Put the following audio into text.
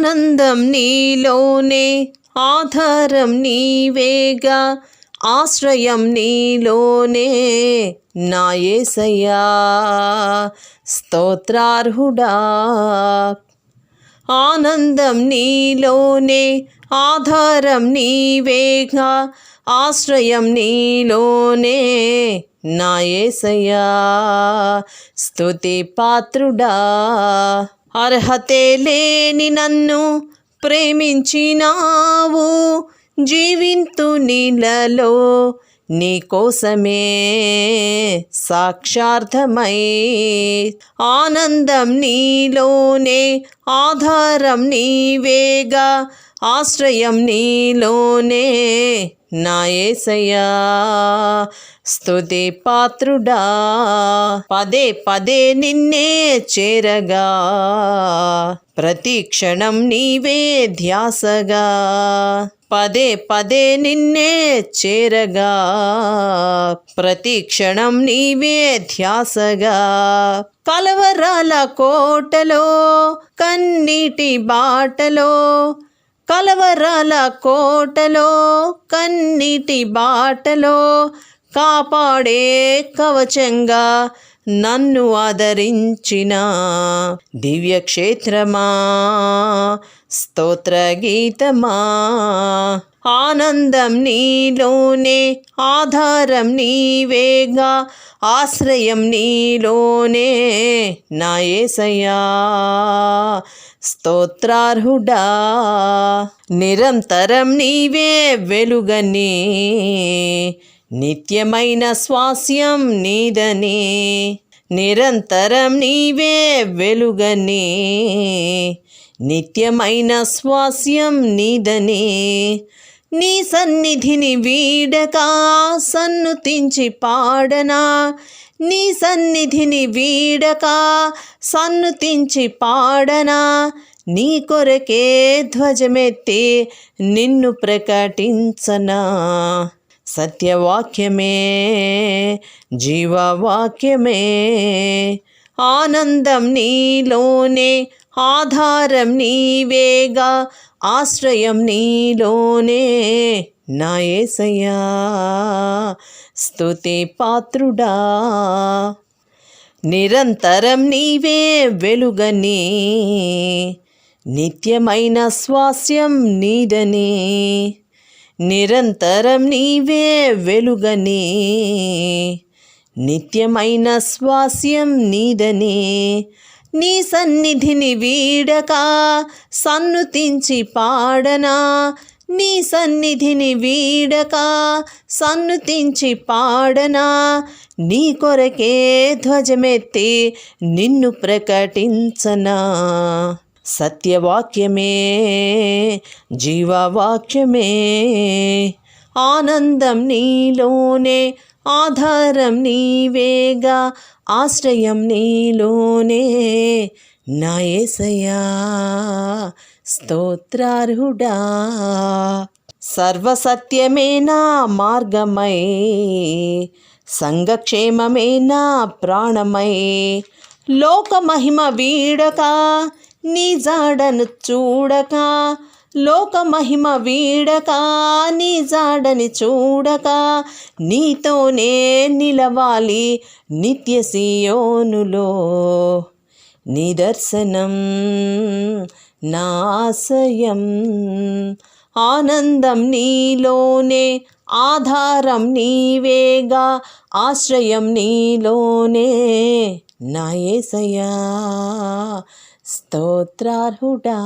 ఆనందం నీలోనే, ఆధారం నీవేగా, ఆశ్రయం నీలోనే నా యేసయ్యా స్తోత్రార్హుడా. ఆనందం నీలోనే, ఆధారం నీవేగా, ఆశ్రయం నీలోనే నా యేసయ్యా స్తుతి పాత్రుడా. అర్హతే లేని నన్ను ప్రేమించినావు, జీవింతు నీలలో నీ కోసమే సాక్షార్థమై. ఆనందం నీలోనే, ఆధారం నీవేగా, ఆశ్రయం నీలోనే నా యేసయ్యా స్తుతి పాత్రుడా. పదే పదే నిన్నే చేరగా, ప్రతి క్షణం నీవే ధ్యాసగా. పదే పదే నిన్నే చేరగా, ప్రతి క్షణం నీవే ధ్యాసగా. కలవరాల కోటలో, కన్నీటి బాటలో, కలవరాల కోటలో, కన్నీటి బాటలో కాపాడే కవచంగా నన్ను ఆదరించిన దివ్యక్షేత్రమా, స్తోత్ర గీతమా. ఆనందం నీలోనే, ఆధారం నీవేగా, ఆశ్రయం నీలోనే నా యేసయ్యా స్తోత్రార్హుడా. నిరంతరం నీవే వెలుగని, నిత్యమైన స్వాస్యం నీదని. నిరంతరం నీవే వెలుగని, నిత్యమైన స్వాస్యం నీదని. నీ సన్నిధిని వీడక సన్నుతించి పాడనా, నీ సన్నిధిని వీడక సన్నుతించి పాడనా. నీ కొరకే ధ్వజమెత్తి నిన్ను ప్రకటించనా. సత్యవాక్యమే, జీవవాక్యమే. ఆనందం నీలోనే, ఆధారం నీవేగా, ఆశ్రయం నీలోనే నా యేసయ్యా స్తుతి పాత్రుడా. నిరంతరం నీవే వెలుగని, నిత్యమైన స్వాస్యం నీదని. నిరంతరం నీవే వెలుగని, నిత్యమైన స్వాస్యం నీదని. నీ సన్నిధిని వీడక సన్నుతించి పాడనా, నీ సన్నిధిని వీడక సన్నుతించి పాడనా. నీ కొరకే ధ్వజమెత్తి నిన్ను ప్రకటించనా. సత్యవాక్యమే, జీవవాక్యమే. ఆనందం నీలోనే, ఆధారం నీవేగా, ఆశ్రయం నీలోనే నా యేసయ్యా స్తోత్రార్హుడా. సర్వసత్యమే నా మార్గమై, సంఘక్షేమమే నా ప్రాణమై. లోక మహిమ వీడక నీ జాడను చూడక, లోక మహిమ వీడక నీ జాడని చూడక. నీతోనే నిలవాలి నిత్య సియోనులో, నీ దర్శనం నా ఆశయం. ఆనందం నీలోనే, ఆధారం నీవేగా, ఆశ్రయం నీలోనే నా యేసయ్యా స్తోత్రార్హుడా.